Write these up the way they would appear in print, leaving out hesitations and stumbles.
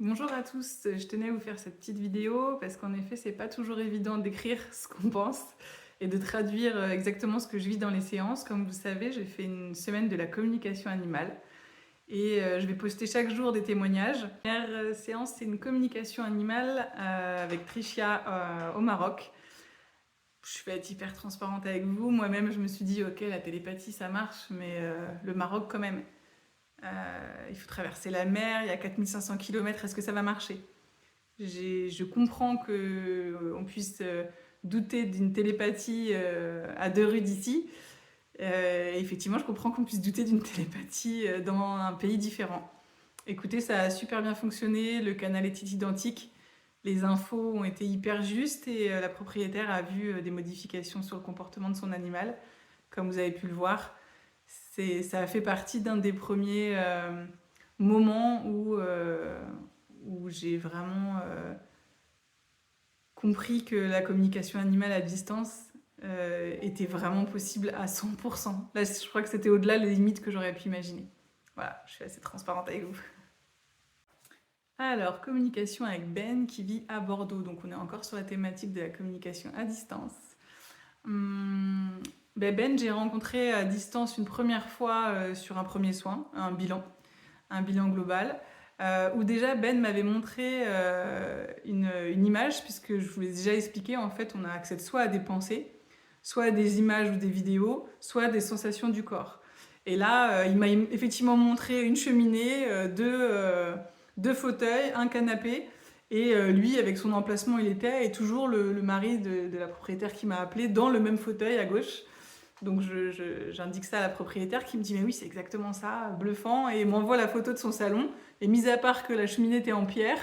Bonjour à tous, je tenais à vous faire cette petite vidéo parce qu'en effet, c'est pas toujours évident d'écrire ce qu'on pense et de traduire exactement ce que je vis dans les séances. Comme vous savez, j'ai fait une semaine de la communication animale et je vais poster chaque jour des témoignages. La première séance, c'est une communication animale avec Tricia au Maroc. Je vais être hyper transparente avec vous. Moi-même, je me suis dit, ok, la télépathie, ça marche, mais le Maroc quand même. Il faut traverser la mer, il y a 4 500 km, est-ce que ça va marcher? Je comprends qu'on puisse douter d'une télépathie à 2 rues d'ici. Effectivement, je comprends qu'on puisse douter d'une télépathie dans un pays différent. Écoutez, ça a super bien fonctionné, le canal était identique, les infos ont été hyper justes et la propriétaire a vu des modifications sur le comportement de son animal, comme vous avez pu le voir. Ça a fait partie d'un des premiers moments où j'ai vraiment compris que la communication animale à distance était vraiment possible à 100%. Là, je crois que c'était au-delà des limites que j'aurais pu imaginer. Voilà, je suis assez transparente avec vous. Alors, communication avec Ben qui vit à Bordeaux. Donc, on est encore sur la thématique de la communication à distance. Hum, Ben, j'ai rencontré à distance une première fois sur un premier soin, un bilan global, où déjà Ben m'avait montré une image, puisque je vous l'ai déjà expliqué, en fait, on a accès soit à des pensées, soit à des images ou des vidéos, soit à des sensations du corps. Et là, il m'a effectivement montré une cheminée, deux fauteuils, un canapé, et lui, avec son emplacement, il était, et toujours le mari de la propriétaire qui m'a appelé dans le même fauteuil à gauche. Donc j'indique ça à la propriétaire qui me dit mais oui c'est exactement ça, bluffant, et m'envoie la photo de son salon. Et mis à part que la cheminée était en pierre,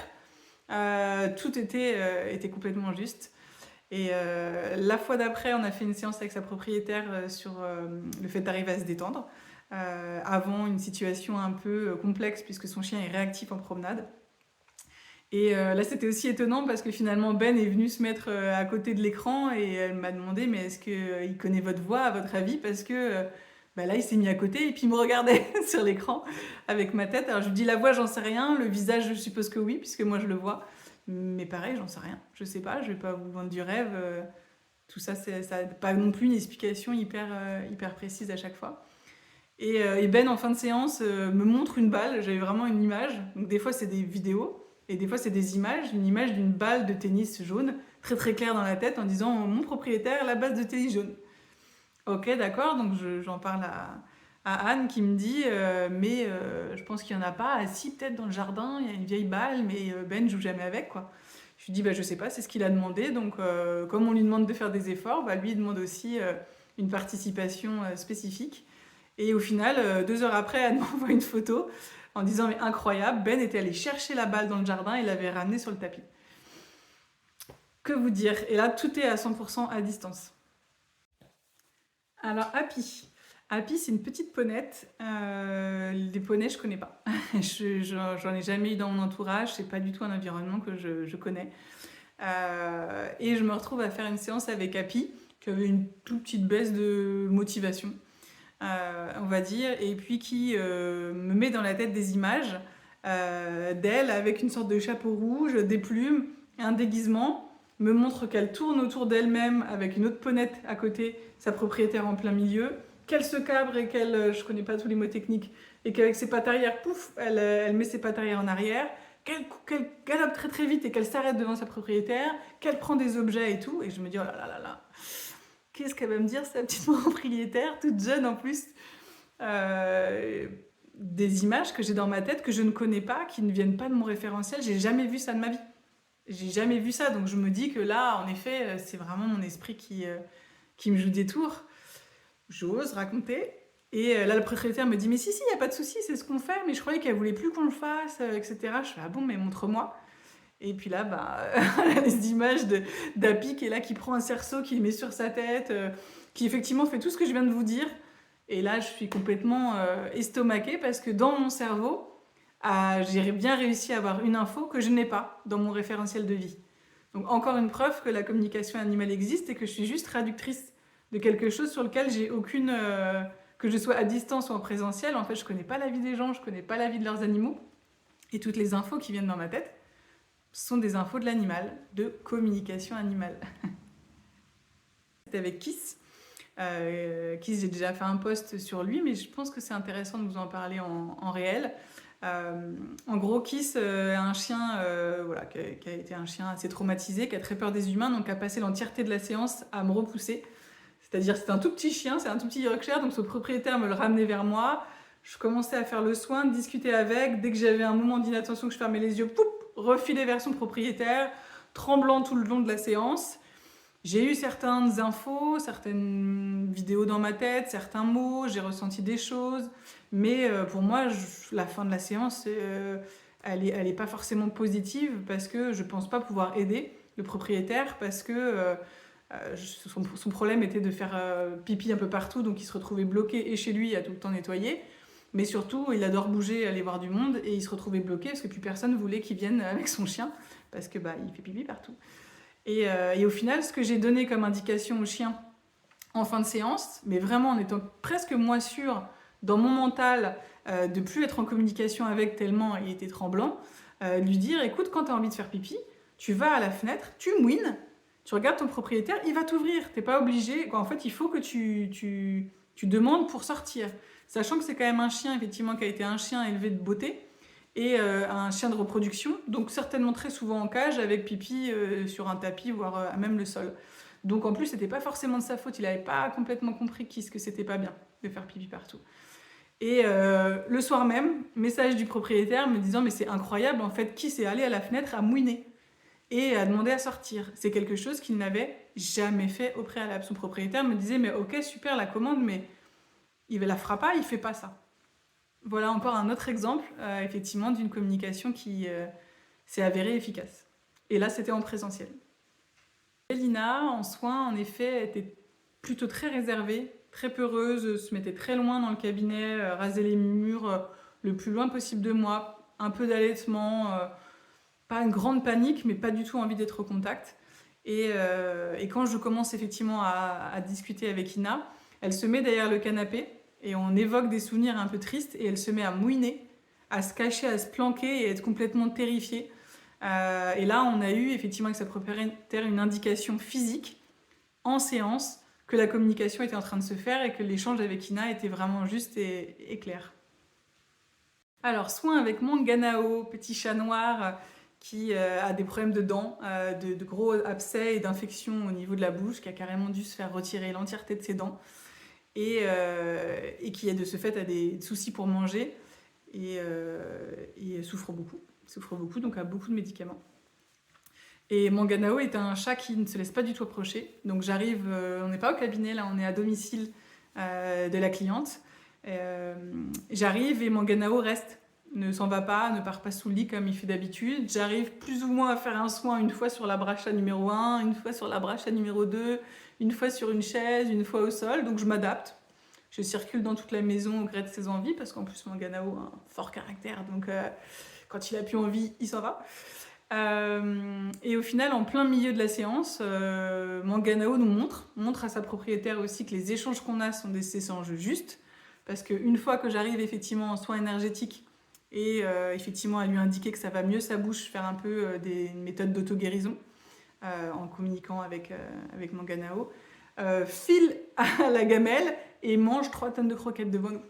tout était complètement juste. Et la fois d'après, on a fait une séance avec sa propriétaire sur le fait d'arriver à se détendre avant une situation un peu complexe puisque son chien est réactif en promenade. Et là, c'était aussi étonnant parce que finalement, Ben est venu se mettre à côté de l'écran et elle m'a demandé mais est-ce qu'il connaît votre voix à votre avis? Parce que bah là, il s'est mis à côté et puis il me regardait sur l'écran avec ma tête. Alors je lui dis la voix, j'en sais rien. Le visage, je suppose que oui, puisque moi je le vois. Mais pareil, j'en sais rien. Je sais pas, je vais pas vous vendre du rêve. Tout ça, ça n'a pas non plus une explication hyper précise à chaque fois. Et Ben, en fin de séance, me montre une balle. J'avais vraiment une image. Donc, des fois, c'est des vidéos. Et des fois, c'est des images. Une image d'une balle de tennis jaune, très très claire dans la tête, en disant mon propriétaire, la base de tennis jaune. Ok, d'accord. Donc, j'en parle à Anne qui me dit mais je pense qu'il n'y en a pas. Ah, si, peut-être dans le jardin, il y a une vieille balle, mais Ben joue jamais avec, quoi. Je lui dis bah, je sais pas, c'est ce qu'il a demandé. Donc, comme on lui demande de faire des efforts, bah, lui, il demande aussi une participation spécifique. Et au final, 2 heures après, elle m'envoie une photo en disant mais incroyable, Ben était allé chercher la balle dans le jardin et l'avait ramenée sur le tapis. Que vous dire? Et là, tout est à 100% à distance. Alors, Happy. Happy, c'est une petite ponette. Les poneys, je connais pas. J'en ai jamais eu dans mon entourage. C'est pas du tout un environnement que je connais. Et je me retrouve à faire une séance avec Happy, qui avait une toute petite baisse de motivation. On va dire, et puis qui me met dans la tête des images d'elle avec une sorte de chapeau rouge, des plumes, un déguisement, me montre qu'elle tourne autour d'elle-même avec une autre ponette à côté, sa propriétaire en plein milieu, qu'elle se cabre et qu'elle, je connais pas tous les mots techniques, et qu'avec ses pattes arrière, pouf, elle met ses pattes arrière en arrière, qu'elle galope très très vite et qu'elle s'arrête devant sa propriétaire, qu'elle prend des objets et tout, et je me dis oh là là là là, qu'est-ce qu'elle va me dire, sa petite propriétaire, toute jeune en plus. euh, des images que j'ai dans ma tête que je ne connais pas, qui ne viennent pas de mon référentiel. J'ai jamais vu ça de ma vie. J'ai jamais vu ça, donc je me dis que là, en effet, c'est vraiment mon esprit qui me joue des tours. J'ose raconter. Et là, le propriétaire me dit mais si, si, il n'y a pas de souci, c'est ce qu'on fait, mais je croyais qu'elle voulait plus qu'on le fasse, etc. Je fais ah bon, mais montre-moi. Et puis là, bah, les images d'Happy qui est là, qui prend un cerceau, qui le met sur sa tête, qui effectivement fait tout ce que je viens de vous dire. Et là, je suis complètement estomaquée parce que dans mon cerveau, j'ai bien réussi à avoir une info que je n'ai pas dans mon référentiel de vie. Donc encore une preuve que la communication animale existe et que je suis juste traductrice de quelque chose sur lequel j'ai aucune... que je sois à distance ou en présentiel, en fait, je connais pas la vie des gens, je connais pas la vie de leurs animaux. Et toutes les infos qui viennent dans ma tête sont des infos de l'animal, de communication animale. C'était avec Kiss. Kiss, j'ai déjà fait un post sur lui, mais je pense que c'est intéressant de vous en parler en réel. En gros, Kiss a un chien voilà, qui a été un chien assez traumatisé, qui a très peur des humains, donc a passé l'entièreté de la séance à me repousser. C'est-à-dire c'est un tout petit chien, c'est un tout petit Yorkshire, donc son propriétaire me le ramenait vers moi. Je commençais à faire le soin, de discuter avec. Dès que j'avais un moment d'inattention, que je fermais les yeux, poup, refilé vers son propriétaire, tremblant tout le long de la séance. J'ai eu certaines infos, certaines vidéos dans ma tête, certains mots, j'ai ressenti des choses, mais pour moi, la fin de la séance, elle est pas forcément positive parce que je pense pas pouvoir aider le propriétaire parce que son problème était de faire pipi un peu partout, donc il se retrouvait bloqué et chez lui à tout le temps nettoyer. Mais surtout, il adore bouger, aller voir du monde, et il se retrouvait bloqué parce que plus personne voulait qu'il vienne avec son chien, parce que il fait pipi partout. Et au final, ce que j'ai donné comme indication au chien en fin de séance, mais vraiment en étant presque moi sûre dans mon mental de plus être en communication avec tellement il était tremblant, lui dire écoute, quand tu as envie de faire pipi, tu vas à la fenêtre, tu mouines, tu regardes ton propriétaire, il va t'ouvrir. T'es pas obligé. En fait, il faut que tu demandes pour sortir. Sachant que c'est quand même un chien, effectivement, qui a été un chien élevé de beauté et un chien de reproduction, donc certainement très souvent en cage avec pipi sur un tapis, voire à même le sol. Donc en plus, c'était pas forcément de sa faute, il n'avait pas complètement compris que c'était pas bien de faire pipi partout. Et le soir même, message du propriétaire me disant mais c'est incroyable, en fait, qui s'est allé à la fenêtre à mouiner et a demandé à sortir. C'est quelque chose qu'il n'avait jamais fait au préalable. Son propriétaire me disait mais ok, super la commande, mais il la fera pas, il fait pas ça. Voilà encore un autre exemple, effectivement, d'une communication qui s'est avérée efficace. Et là, c'était en présentiel. Lina, en soins, en effet, était plutôt très réservée, très peureuse, se mettait très loin dans le cabinet, rasait les murs le plus loin possible de moi, un peu d'allaitement, pas une grande panique, mais pas du tout envie d'être au contact. Et quand je commence effectivement à discuter avec Ina, elle se met derrière le canapé, et on évoque des souvenirs un peu tristes et elle se met à mouiner, à se cacher, à se planquer et à être complètement terrifiée. Et là, on a eu effectivement avec sa propriétaire une indication physique en séance que la communication était en train de se faire et que l'échange avec Ina était vraiment juste et clair. Alors, soin avec mon Ganao, petit chat noir qui a des problèmes de dents, de gros abcès et d'infections au niveau de la bouche, qui a carrément dû se faire retirer l'entièreté de ses dents. Et qui de ce fait a des soucis pour manger et souffre beaucoup, donc a beaucoup de médicaments. Et mon Ganao est un chat qui ne se laisse pas du tout approcher, donc j'arrive, on n'est pas au cabinet, là on est à domicile de la cliente. J'arrive et mon Ganao reste, ne s'en va pas, ne part pas sous le lit comme il fait d'habitude. J'arrive plus ou moins à faire un soin une fois sur la bracha numéro 1, une fois sur la bracha numéro 2, une fois sur une chaise, une fois au sol, donc je m'adapte. Je circule dans toute la maison au gré de ses envies, parce qu'en plus mon Ganao a un fort caractère, donc quand il a plus envie, il s'en va. Et au final, en plein milieu de la séance, mon Ganao nous montre à sa propriétaire aussi que les échanges qu'on a sont des échanges justes, parce qu'une fois que j'arrive effectivement en soins énergétiques et effectivement à lui indiquer que ça va mieux sa bouche, faire un peu des méthodes d'auto-guérison en communiquant avec mon Ganao, file à la gamelle et mange 3 tonnes de croquettes devant nous.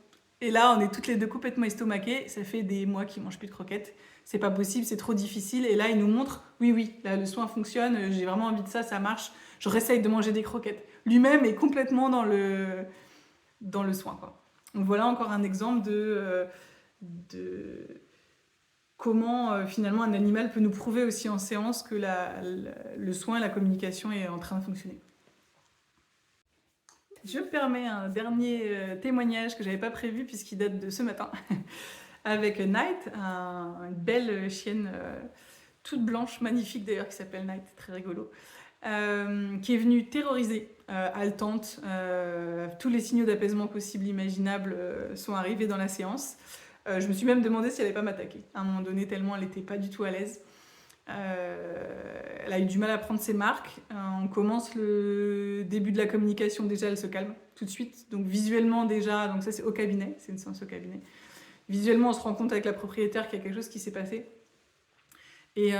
Et là, on est toutes les deux complètement estomaquées. Ça fait des mois qu'il ne mange plus de croquettes. C'est pas possible, c'est trop difficile. Et là, il nous montre, oui, là, le soin fonctionne, j'ai vraiment envie de ça, ça marche. Je réessaye de manger des croquettes. Lui-même est complètement dans le soin, quoi. Donc voilà encore un exemple de comment finalement un animal peut nous prouver aussi en séance que le soin et la communication est en train de fonctionner. Je me permets un dernier témoignage que j'avais pas prévu puisqu'il date de ce matin avec Night, une belle chienne toute blanche, magnifique d'ailleurs, qui s'appelle Night, très rigolo, qui est venue terroriser, haletante. Tous les signaux d'apaisement possibles, imaginables sont arrivés dans la séance. Je me suis même demandé si elle allait pas m'attaquer à un moment donné, tellement elle n'était pas du tout à l'aise. Elle a eu du mal à prendre ses marques. On commence le début de la communication, déjà elle se calme tout de suite. Donc visuellement déjà, donc ça c'est au cabinet, c'est une séance au cabinet. visuellement, on se rend compte avec la propriétaire qu'il y a quelque chose qui s'est passé. Et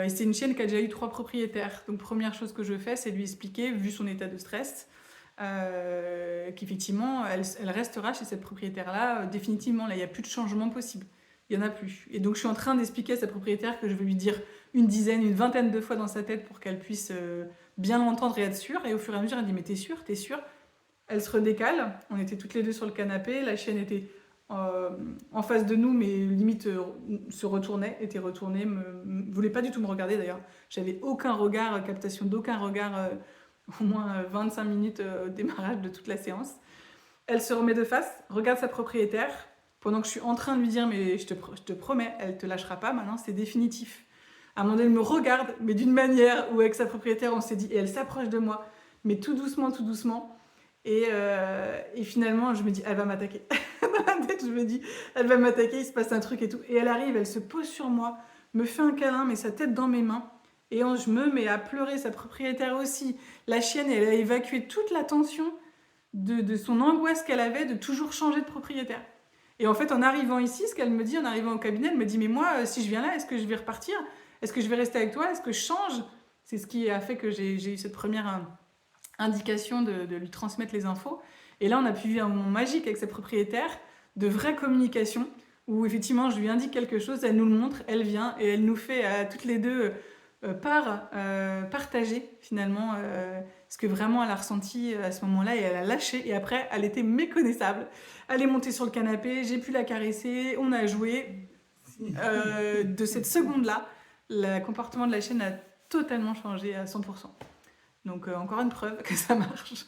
c'est une chienne qui a déjà eu 3 propriétaires. Donc première chose que je fais, c'est lui expliquer, vu son état de stress, qu'effectivement, elle restera chez cette propriétaire-là définitivement. Là, il n'y a plus de changement possible. Il n'y en a plus. Et donc je suis en train d'expliquer à sa propriétaire que je vais lui dire une dizaine, une vingtaine de fois dans sa tête pour qu'elle puisse bien l'entendre et être sûre. Et au fur et à mesure, elle dit « mais t'es sûre, t'es sûre ?» Elle se redécale. On était toutes les deux sur le canapé. La chienne était en face de nous, mais limite se retournait, était retournée, voulait pas du tout me regarder d'ailleurs. J'avais aucun regard, captation d'aucun regard, au moins 25 minutes au démarrage de toute la séance. Elle se remet de face, regarde sa propriétaire, pendant que je suis en train de lui dire mais je te promets, elle te lâchera pas, maintenant c'est définitif. À un moment donné, elle me regarde, mais d'une manière où avec sa propriétaire on s'est dit, et elle s'approche de moi, mais tout doucement, tout doucement. Et finalement, je me dis, elle va m'attaquer. Dans la tête, je me dis, elle va m'attaquer, il se passe un truc et tout. Et elle arrive, elle se pose sur moi, me fait un câlin, met sa tête dans mes mains. Et je me mets à pleurer, sa propriétaire aussi. La chienne, elle a évacué toute la tension de son angoisse qu'elle avait de toujours changer de propriétaire. Et en fait, en arrivant ici, ce qu'elle me dit, en arrivant au cabinet, elle me dit, mais moi, si je viens là, est-ce que je vais repartir? Est-ce que je vais rester avec toi? Est-ce que je change? C'est ce qui a fait que j'ai eu cette première indication de lui transmettre les infos. Et là, on a pu vivre un moment magique avec sa propriétaire, de vraie communication, où effectivement, je lui indique quelque chose, elle nous le montre, elle vient, et elle nous fait à toutes les deux partager finalement ce que vraiment elle a ressenti à ce moment-là, et elle a lâché, et après, elle était méconnaissable. Elle est montée sur le canapé, j'ai pu la caresser, on a joué. De cette seconde-là, le comportement de la chienne a totalement changé à 100%. Donc encore une preuve que ça marche.